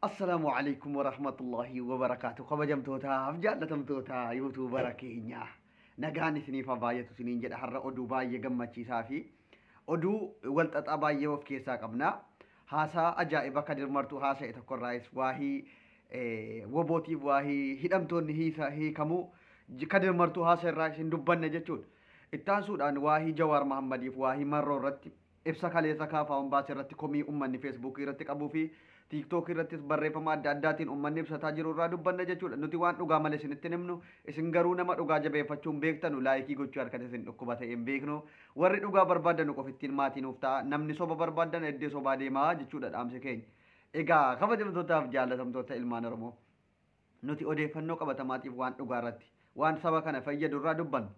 Assalamualaikum warahmatullahi wabarakatuh. Kabajamtootaaf jaallatamtoota yuutuubara keenya. Nagaan isiniif haa baay'atu isiniin jedha. Har'a oduu baay'ee gammachiisaa fi oduu walxaxaa baay'ee of keessaa qabna. Haasaa ajaa'iba Kadir Martuu haasa'e tokkorraayis waahii wobootiif waahii hidhamtoonni hiikamuu Kadir Martuu haasa irraa isin dubbanne jechuudha. Ittaansuudhaan waahii Jawaar Mahammadiif waahii Marroo irratti ibsa kaleessa kaafaawwan baase irratti komii uummanni feesbuukii irratti qabuu fi tiiktook irrattis barreeffama adda addaatiin uummanni ibsataa jiru irraa dubbanna jechuudha. Nuti waan dhugaa malee isinitti himnu isin garuu nama dhugaa jabeeffachuun beektanu laayikii gochuu harkatti isin dhukkuba ta'e hin beeknu. Warri dhugaa barbaadan qofittiin maatiin nuuf ta'a. Namni soba barbaadan eddee sobaa deemaa jechuudha dhaamsi keenya. Egaa kabajamtootaaf jaallatamtoota ilmaan Oromoo nuti odeeffannoo qabatamaatiif waan dhugaa irratti waan saba kana fayyadu irraa dubbannu.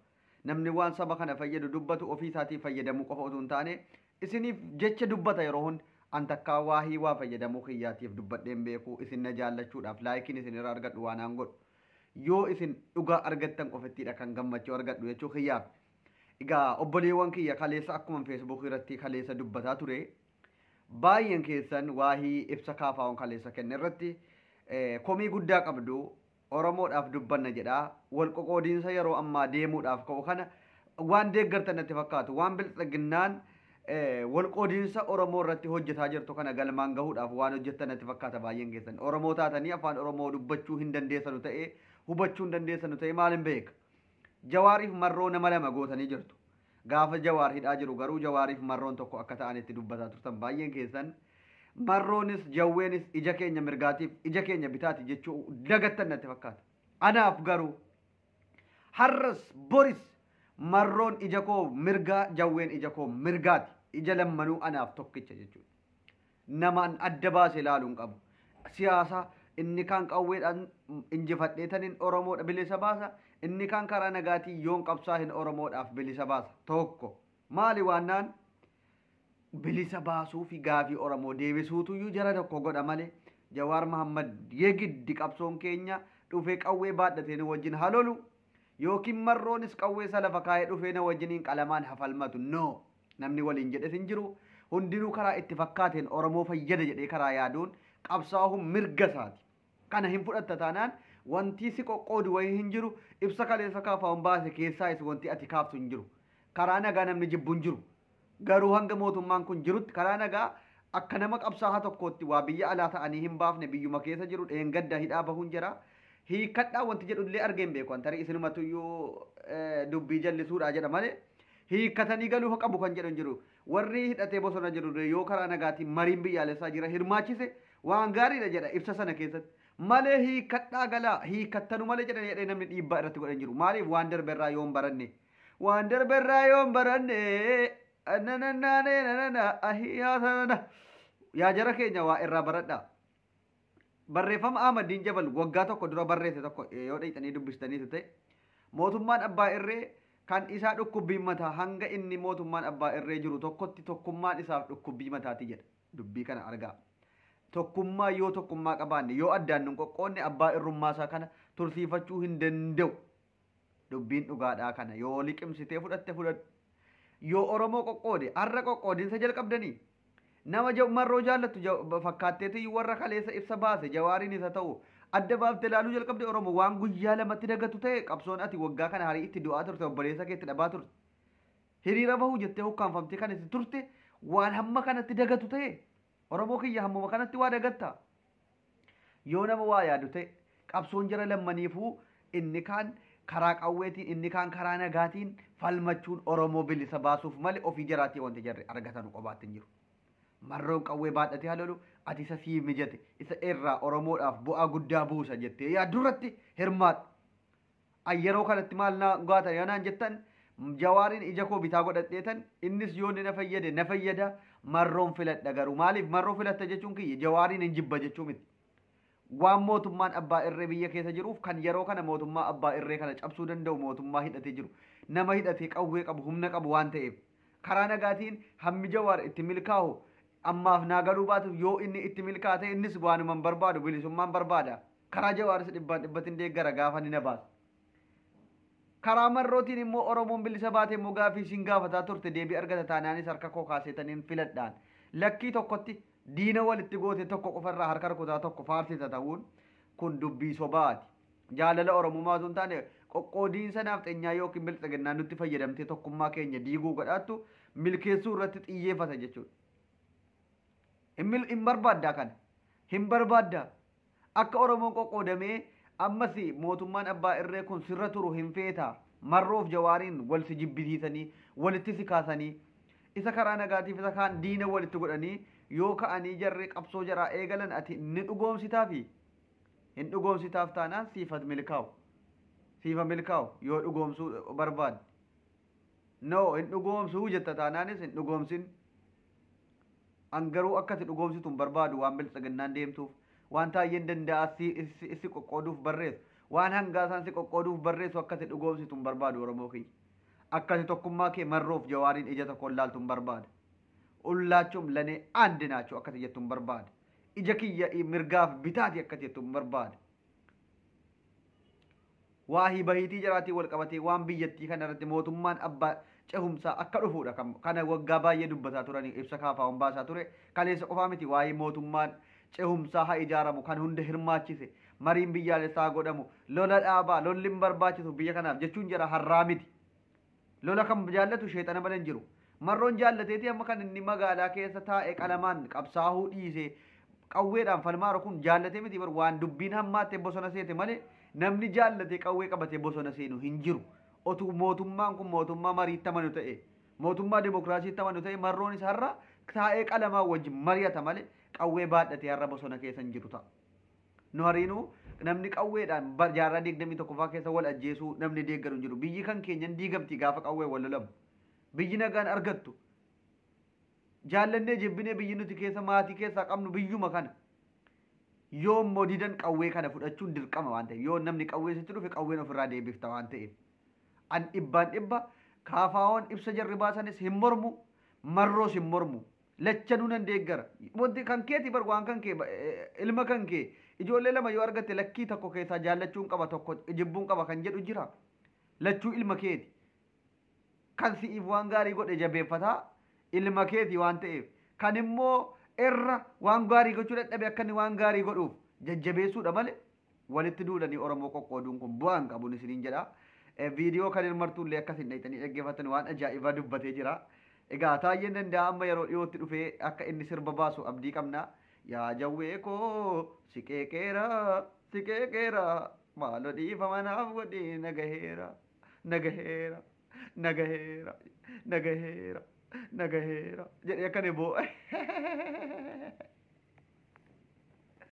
Namni waan saba kana fayyadu dubbatu ofii isaatii fayyadamuu qofa osoo hin taane isiniif jecha dubbata yeroo hundi an takkaa waahii waa fayyadamuu kiyyaatiif dubbadheen beeku isin na jaallachuudhaaf laayikiin isin irraa argadhu waan aan godhu yoo isin dhugaa argattan qofittiidha kan gammachuu argadhu jechuu kiyyaaf. Egaa obboleewwan kiyya kaleessa akkuma feesbuukii irratti kaleessa dubbataa ture baay'een keessan waahii ibsa kaafaawwan kaleessa kenne irratti komii guddaa qabdu Oromoodhaaf dubbanna jedhaa wal qoqoodiinsa yeroo ammaa deemuudhaaf ka'u kana waan deeggartan natti fakkaatu waan bilxiginnaan wal qoodiinsa Oromoo irratti hojjetaa jirtu kana galmaan gahuudhaaf waan hojjettan natti fakkaata baay'een keessan. Oromoo taatanii afaan Oromoo dubbachuu hin dandeessanu ta'ee hubachuu hin dandeessanu ta'ee maal hin beeka. Jawaariif Marroo nama lama gootanii jirtu. Gaafa Jawaar hidhaa jiru garuu Jawaariif Marroon tokko akka ta'anitti dubbataa turtan baay'een keessan. Marroonis jawweenis ija keenya mirgaatiif ija keenya bitaati jechuu dagattan natti fakkaata. Anaaf garuu har'as boris Marroon ija koo mirgaa jawween ija koo mirgaati. Ija lammanuu anaaf tokkicha jechuudha. Namaan adda baasee ilaaluun qabu. Siyaasa inni kaan qawweedhaan injifadheetaniin Oromoodha bilisa baasa. Inni kaan karaa nagaatii yoon qabsaa hin Oromoodhaaf bilisa baasa. Tokko maali waannaan bilisa baasuu fi gaafii Oromoo deebisuutuyyuu jara tokko godha malee Jawaar Mahammad yegiddi qabsoon keenya dhufee qawwee baadhatee nu wajjin halolu yookiin Marroonis qawwee salafa kaayee dhufee na wajjiniin qalamaan hafalmatu no namni waliin jedhes hin jiru hundinuu karaa itti fakkaateen Oromoo fayyada jedhee karaa yaaduun qabsaa'uun mirga isaati. Kana hin fudhatta taanaan wanti si qoqqoodu wayii hin jiru ibsa kaleessa kaafaawwan baase keessaayis wanti ati kaaftu hin jiru karaa nagaa namni jibbu hin jiru. Garuu hanga mootummaan kun jirutti karaa nagaa akka nama qabsaa'aa tokkootti waa biyya alaa ta'anii hin baafne biyyuma keessa jiru dheengadda hidhaa bahuun jira. Hiikadhaa wanti jedhu illee argeen beeku an tarii isinumatuyyuu dubbii jallisuudha jedha malee hiikkatanii galuu qabu kan jedhu hin jiru. Warri hidhatee bosona jiru yoo karaa nagaatiin mariin biyyaalessaa jira hirmaachise waan gaariidha jedha ibsa sana keessatti. Malee hiikkadhaa galaa hiikkattanu malee jedhan jedhee namni dhiibbaa irratti godhan jiru. Maaliif waan darbeerraa yoon baranne waan darbeerraa yoon baranne yaa jara keenya waa irraa baradhaa. Barreeffama Ahmadiin Jabal waggaa tokko dura barreesse tokko yoo dhaqxanii dubbistaniitu ta'e mootummaan abbaa irree kan isaa dhukkubbii mataa hanga inni mootummaan abbaa irree jiru tokkotti tokkummaan isaaf dhukkubbii mataati jedha. Dubbii kana argaa. Tokkummaa yoo tokkummaa qabaanne yoo addaan nun qoqqoonne abbaa irrummaasaa kana tursiifachuu hin danda'u. Dubbiin dhugaadhaa kana yoo liqimsitee fudhatte fudhadhu. Yoo Oromoo qoqqoode har'a qoqqoodinsa jalqabdanii nama Marroo jaallattu fakkaatteetu warra kaleessa ibsa baase Jawaariin isa ta'u adda baaftee ilaaluu jalqabde Oromoo waan guyyaa lamatti dagatu ta'e qabsoon ati waggaa kana harii itti du'aa turte obboleessa keetti dhabaa turte. Hiriira bahuu jettee hukkaanfamtee kan itti turte waan hamma kanatti dagatu ta'e Oromoo kiyya hammuma kanatti waa dagatta. Yoo nama waa yaadu ta'e qabsoon jara lammaniifuu inni kaan karaa qawweetiin inni kaan karaa nagaatiin falmachuun Oromoo bilisa baasuuf malee ofii jaraatii wanti jarri argatan qobaatti hin jiru. Marroon qawwee baadhatee halolu ati isa sii mijate isa irraa Oromoodhaaf bu'aa guddaa buusa jettee yaadurratti hirmaadhu. Yeroo kanatti maal na gaata yanaan jettan Jawaariin ija koo bitaa godhadheetan innis yoo na fayyade na fayyada Marroon filadha garuu maaliif Marroo filatta jechuun kiyya Jawaariin hin jibba jechuu miti. Waan mootummaan abbaa irree biyya keessa jiruuf kan yeroo kana mootummaa abbaa irree kana cabsuu danda'u mootummaa hidhatee jiru nama hidhatee qawwee qabu humna qabu waan ta'eef karaa nagaatiin hammi Jawaar itti milkaa'u ammaaf naa galuu baatuuf yoo inni itti milkaa'e innis waanuman barbaadu bilisummaan barbaada karaa Jawaaris dhibbatiin deeggara gaafa ni na baasa. Karaa Marrootiin immoo Oromoon bilisa baate immoo gaafii isin gaafataa turte deebii argata taanaanis harka koo kaasetaniin filadhaan lakkii tokkotti diina walitti goote tokko qofarraa harka rukutaa tokko faarsisa ta'uun kun dubbii sobaati. Jaalala Oromummaa sun taane qoqqoodiinsa nafxeenyaa yookiin bilxiginnaa nutti fayyadamtee tokkummaa keenya diiguu godhaattu milkeessuu irratti xiyyeeffata jechuudha. Hin barbaaddaa kana. Hin barbaaddaa. Akka Oromoon qoqqoodamee ammas mootummaan abbaa irree kun sirra turu hin feetaa. Marroof jawaariin wal si jibbisiisanii walitti si kaasanii isa karaa nagaatiif isa kaan diina walitti godhanii yoo ka'anii jarri qabsoo jaraa eegalan ati ni dhugoomsitaafi hin dhugoomsitaaf taanaan siifat milkaa'u siifa milkaa'u yoo dhugoomsuu barbaad no hin dhugoomsuu jetta taanaanis hin dhugoomsin angaruu akkati dhugoomsitu hin barbaadu waan biltsiginnaan deemtuuf waan taayyeen danda'a si qoqqooduuf barreessu waan hangaasaan si qoqqooduuf barreessu akkati dhugoomsitu hin barbaadu Oromoo kiyya. Akkati tokkummaa kee marroof jawaariin ija tokko laaltu hin barbaada. Ullaachuun lanee aandi naachuu akkati jettu hin barbaada. Ija kiyya mirgaaf bitaati akkati jettu hin barbaada. Waa hibahiitii jaraatii wal qabatee waan biyyattii kana irratti mootummaan abbaa cehumsaa akka dhufuudha kana waggaa baay'ee dubbataa turanii ibsa kaafaawwan baasaa ture kaleessa qofaa miti waa'ee mootummaan cehumsaa haa ijaaramu kan hunda hirmaachise mariin biyyaalessaa godhamu lola dhaabaa lolli hin barbaachisu biyya kanaaf jechuun jira har'aa miti. Lola kan jaallatu sheexana malee hin jiru. Marroon jaallateeti amma kan inni magaalaa keessa taa'e qalamaan qabsaa'uu dhiisee qawweedhaan falmaara kun jaallatee miti bar waan dubbiin hammaattee bosona seete malee namni jaallatee qawwee qabatee bosona seenu hin jiru. Otuu mootummaan kun mootummaa mariitti amanu ta'e mootummaa dimokiraasiitti amanu ta'e marroon isa har'a taa'ee qalamaan wajjin mari'ata malee qawwee baadhatee har'a bosona keessa hin jiru ta'a. Nu hariinuu namni qawweedhaan jaarraa 21ffaa keessa wal ajjeesuu namni deeggaru hin jiru. Biyyi kan keenyan diigamti gaafa qawwee wal lolamu. Biyyi nagaan argattu. Jaallannee jibbinee biyyi nuti keessa maatii keessaa qabnu biyyuma kana. Yoo immoo didan qawwee kana fudhachuun dirqama waan ta'eef yoo namni qawwee sitti dhufe qawween ofirraa deebifta waan ta'eef. An dhibbaan dhibba kaafaawwan ibsa jarri baasanis hin mormu marroos hin mormu. Lachanuu nan deeggara. Wanti kan keeti bar waan kan kee ilma kan kee ijoollee lama yoo argatte lakkii tokko keessaa jaallachuun qaba tokko jibbuun qaba kan jedhu jira. Lachuu ilma keeti. Kan si'iif waan gaarii godhe jabeeffataa ilma keeti waan ta'eef. Kan immoo irra waan gaarii gochuu dadhabe akka inni waan gaarii godhuuf jajjabeessuudha malee walitti duudhanii Oromoo qoqqooduun kun bu'aan qabuun isiniin jedha. Viidiyoo kan hirmartuullee akkasin dhayxanii dhaggeeffatan waan ajaa'ibaa dubbatee jira. Egaa taayyeen danda'a amma yeroo dhiyootti dhufee akka inni sirba baasu abdii qabna. Yaa jawwee koo si qeeqeera maaloo dhiifama naaf godhi nagaheera nagaheera nagaheera nagaheera nagaheera jedhee akkane boo'e.